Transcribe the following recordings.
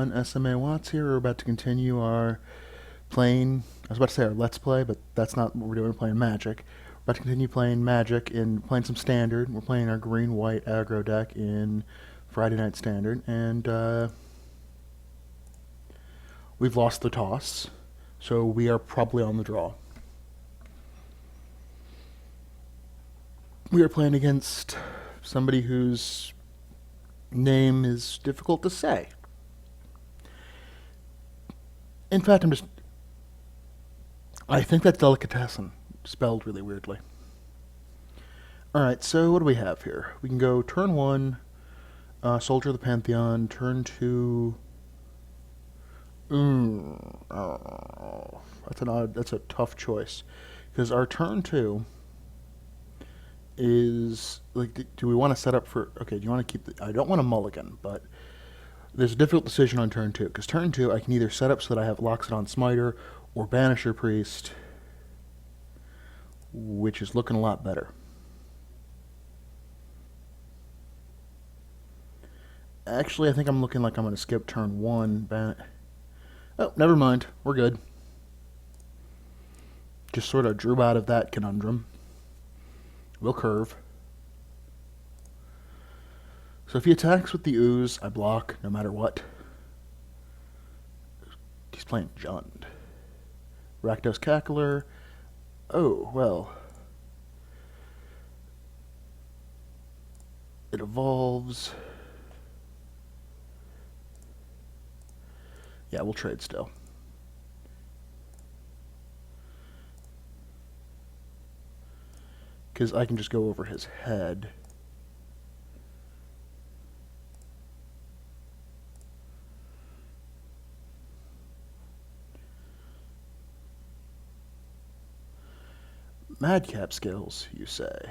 everyone, SMA Watts here. We're about to continue our playing, I was about to say our Let's Play, but that's not what we're doing, we're playing Magic. We're about to continue playing Magic and playing some Standard. We're playing our green-white aggro deck in Friday Night Standard, and we've lost the toss, so we are probably on the draw. We are playing against somebody whose name is difficult to say. In fact, I think that's delicatessen, spelled really weirdly. Alright, so what do we have here? We can go turn 1, Soldier of the Pantheon, turn 2... that's a tough choice. Because our turn 2 is, like, do we want to set up for, okay, do you want to keep I don't want a mulligan, but there's a difficult decision on turn 2, because turn 2 I can either set up so that I have Loxodon Smiter or Banisher Priest, which is looking a lot better. Actually, I think I'm looking like I'm going to skip turn 1. Oh, never mind. We're good. Just sort of drew out of that conundrum. We'll curve. So if he attacks with the ooze, I block no matter what. He's playing Jund. Rakdos Cackler. Oh, well. It evolves. Yeah, we'll trade still. Because I can just go over his head. Madcap skills, you say?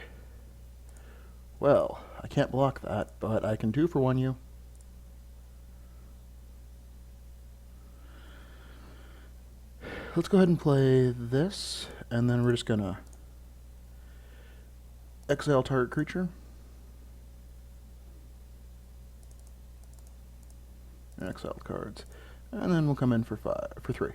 Well, I can't block that, but I can 2-for-1 you. Let's go ahead and play this, and then we're just gonna exile target creature. And exile cards. And then we'll come in for 3.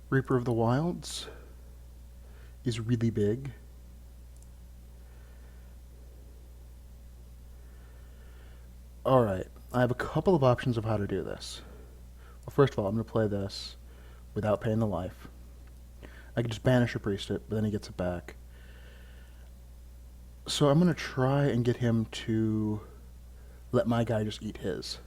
Reaper of the Wilds is really big. Alright, I have a couple of options of how to do this. Well, first of all, I'm going to play this without paying the life. I can just banish or priest it, but then he gets it back. So I'm going to try and get him to let my guy just eat his.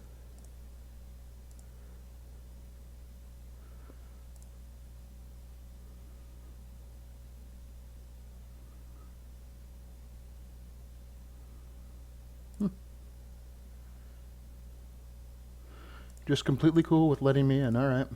Just completely cool with letting me in, alright.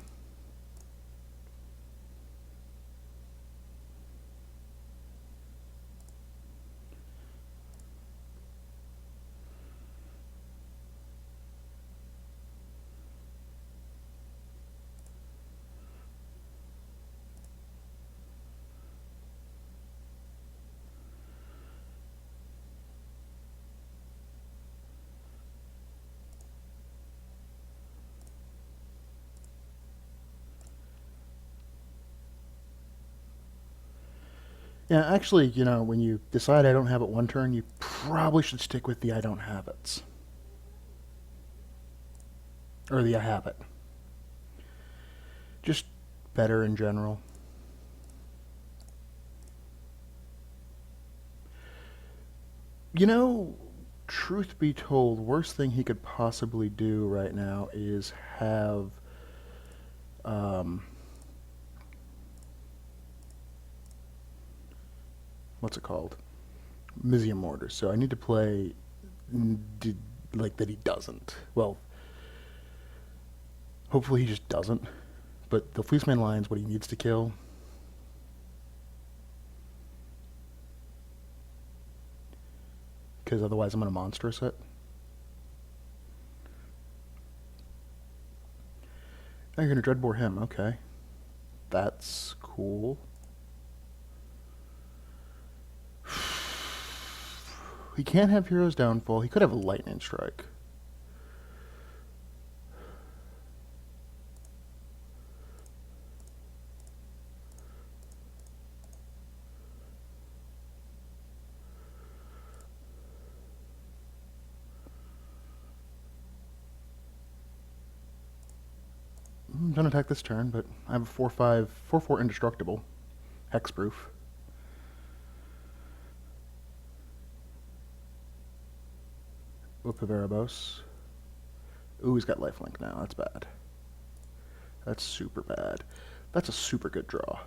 Yeah, actually, you know, when you decide I don't have it one turn, you probably should stick with the I don't have it's. Or the I have it. Just better in general. You know, truth be told, worst thing he could possibly do right now is have what's it called? Mizium Mortar. So I need to play like that he doesn't. Well, hopefully he just doesn't. But the Fleeceman Lion's what he needs to kill. because otherwise I'm going to monstrous it. Now you're going to Dreadbore him, okay. That's cool. He can't have Hero's Downfall. He could have a Lightning Strike. Don't attack this turn, but I have a 4/5, 4/4 indestructible. Hexproof. Whip of Erebos. Ooh, he's got lifelink now. That's bad. That's super bad. That's a super good draw.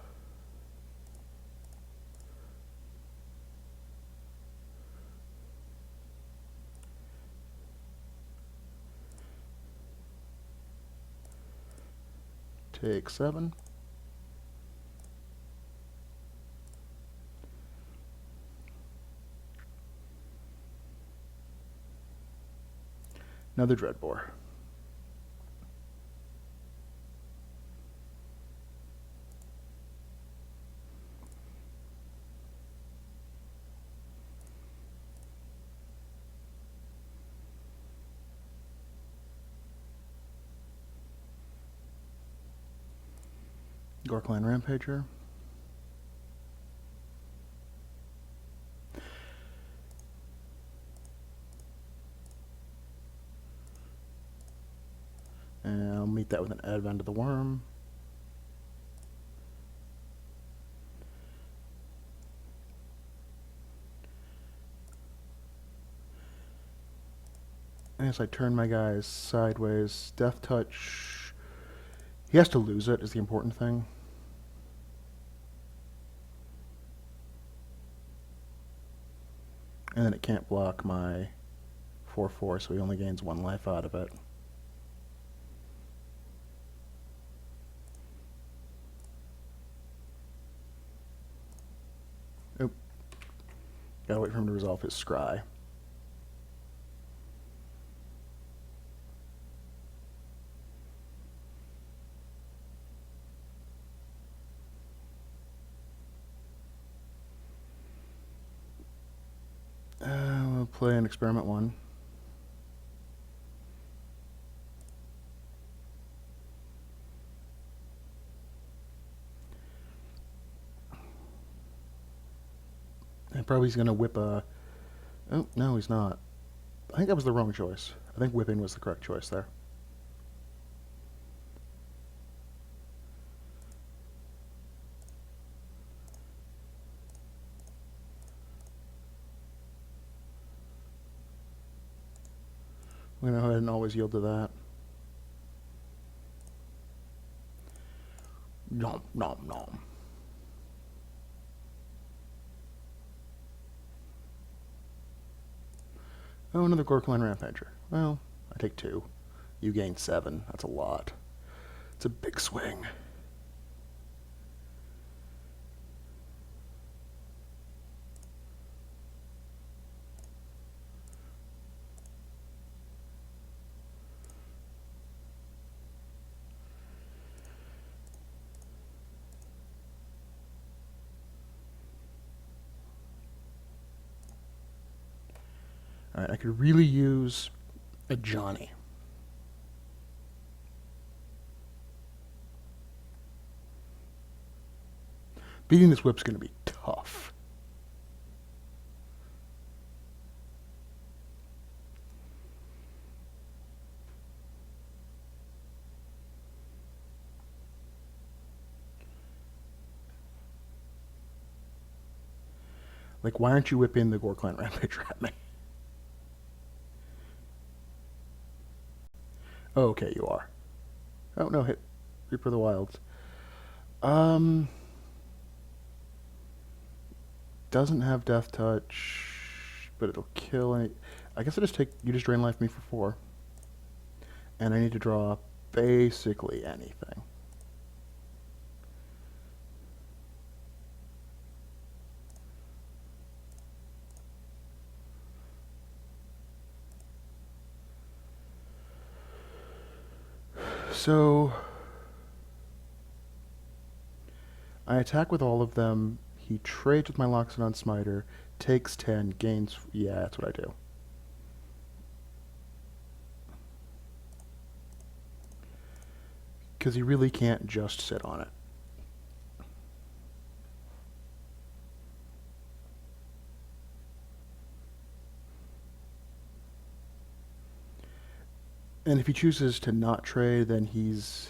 Take 7. Another Dreadbore. Gorkline Rampager. And I'll meet that with an Advent of the Worm. As I turn my guys sideways, Death Touch. He has to lose it, is the important thing. And then it can't block my 4/4, so he only gains 1 life out of it. Oop. Gotta wait for him to resolve his scry. We'll play an Experiment 1. And probably he's going to whip a... Oh, no, he's not. I think that was the wrong choice. I think whipping was the correct choice there. I'm going to go ahead and always yield to that. Nom, nom, nom. Oh, another Gorkline Rampager. Well, I take 2. You gain 7. That's a lot. It's a big swing. Alright, I could really use a Johnny. Beating this whip's going to be tough. Like, why aren't you whipping the Gorkline Rampager at me? Oh, okay, you are. Oh, no, hit Reaper of the Wilds. Doesn't have Death Touch, but it'll kill any... I guess you just drain life me for 4. And I need to draw basically anything. So I attack with all of them. He trades with my Loxodon Smiter, takes 10, gains... Yeah, that's what I do. Because he really can't just sit on it. And if he chooses to not trade, then he's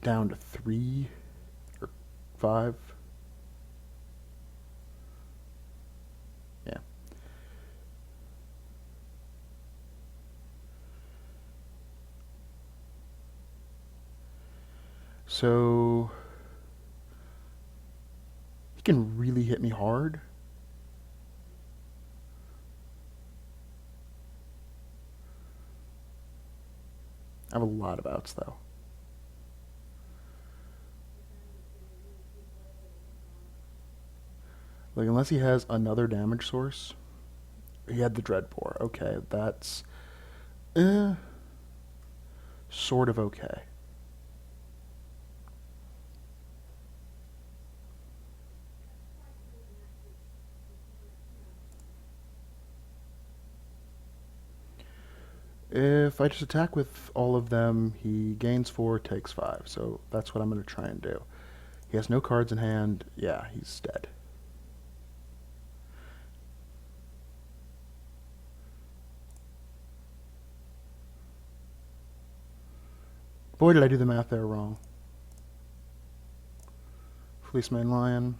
down to 3 or 5. Yeah. So he can really hit me hard. I have a lot of outs, though. Like, unless he has another damage source. He had the Dreadbore. Okay, that's... sort of okay. If I just attack with all of them, he gains 4, takes 5. So that's what I'm going to try and do. He has no cards in hand. Yeah, he's dead. Boy, did I do the math there wrong. Fleecemane Lion.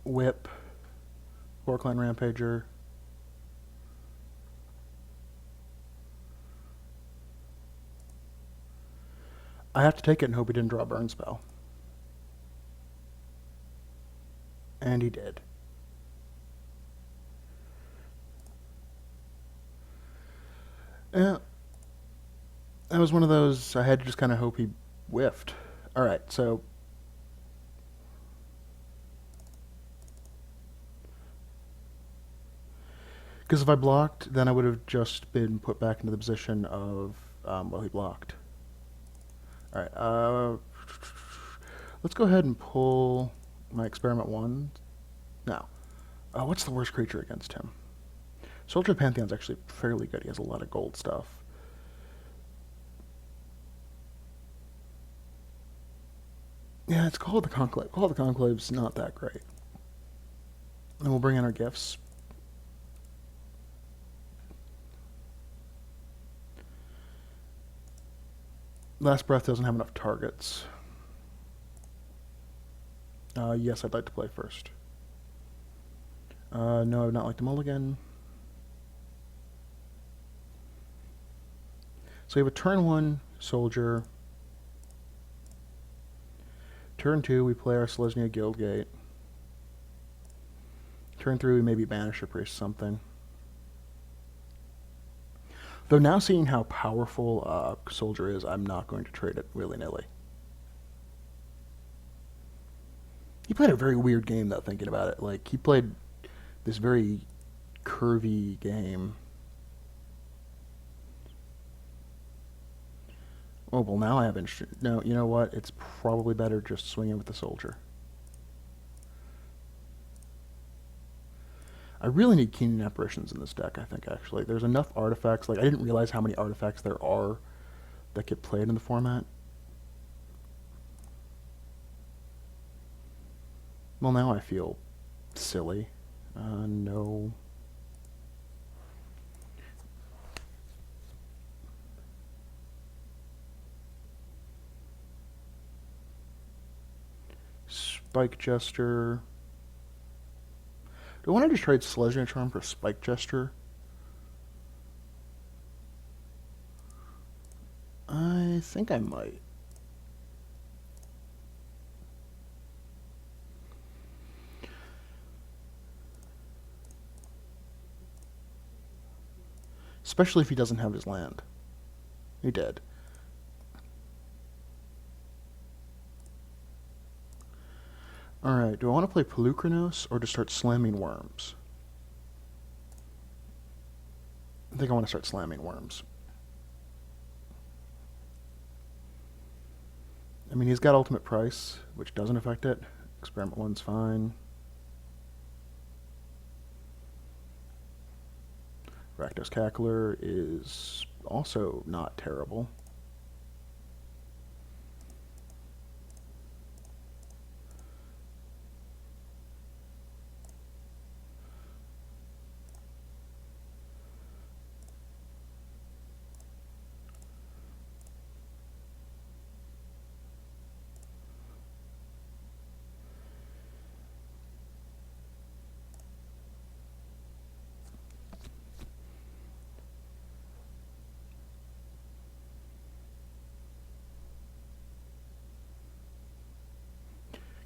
Whip. Orcline Rampager. I have to take it and hope he didn't draw a burn spell. And he did. Yeah. That was one of those, I had to just kind of hope he whiffed. Alright, so... Because if I blocked, then I would have just been put back into the position of, well, he blocked. Alright, let's go ahead and pull my Experiment 1. Now, what's the worst creature against him? Soldier of Pantheon's actually fairly good. He has a lot of gold stuff. Yeah, it's Call of the Conclave. Call of the Conclave's not that great. And we'll bring in our gifts. Last Breath doesn't have enough targets. Yes, I'd like to play first. No, I would not like to mulligan. So we have a turn 1 soldier. Turn 2, we play our Selesnya Guildgate. Turn 3, we maybe banish a priest something. Though now seeing how powerful soldier is, I'm not going to trade it willy-nilly. He played a very weird game, though, thinking about it. Like, he played this very curvy game. Oh, well, now I have no, you know what? It's probably better just swinging with the soldier. I really need Keenan Apparitions in this deck, I think, actually. There's enough artifacts. Like, I didn't realize how many artifacts there are that get played in the format. Well, now I feel silly. No. Spike Jester. Do I want to just trade Selesnya Charm for Spike Jester? I think I might. especially if he doesn't have his land. He did. Alright, do I want to play Pelucranos or just start slamming worms? I think I want to start slamming worms. I mean, he's got ultimate price, which doesn't affect it. Experiment 1's fine. Rakdos Cackler is also not terrible.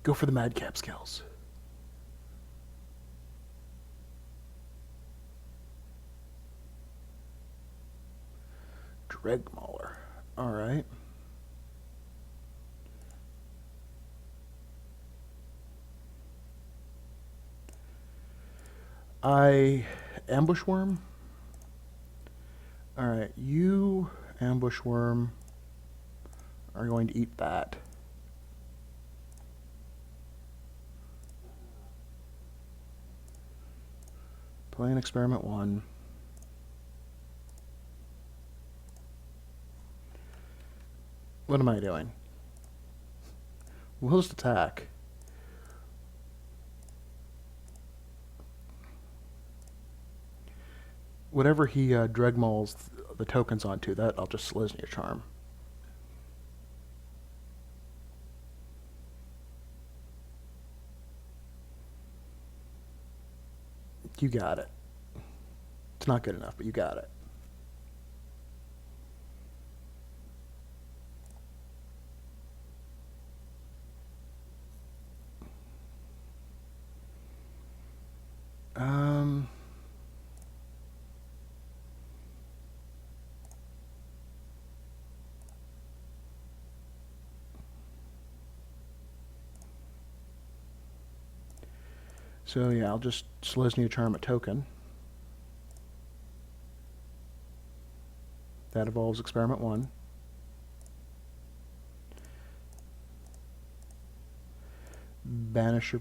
Go for the madcap skills. Dregmauler. Alright. I ambush worm. Alright, you ambush worm are going to eat that. Playing experiment 1. What am I doing? We'll just attack. Whatever he Dregmauls the tokens onto, that I'll just Selesnya Charm. You got it. It's not good enough, but you got it. So yeah, I'll just Selesnya Charm a token. That evolves experiment 1. Banisher.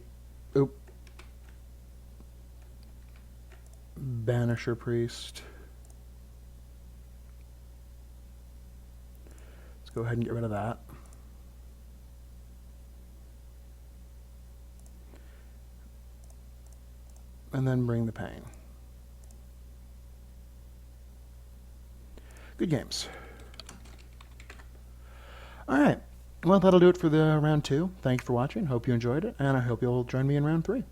Oop. Banisher Priest. Let's go ahead and get rid of that. And then bring the pain. Good games. Alright. Well, that'll do it for the round 2. Thank you for watching. Hope you enjoyed it, and I hope you'll join me in round 3.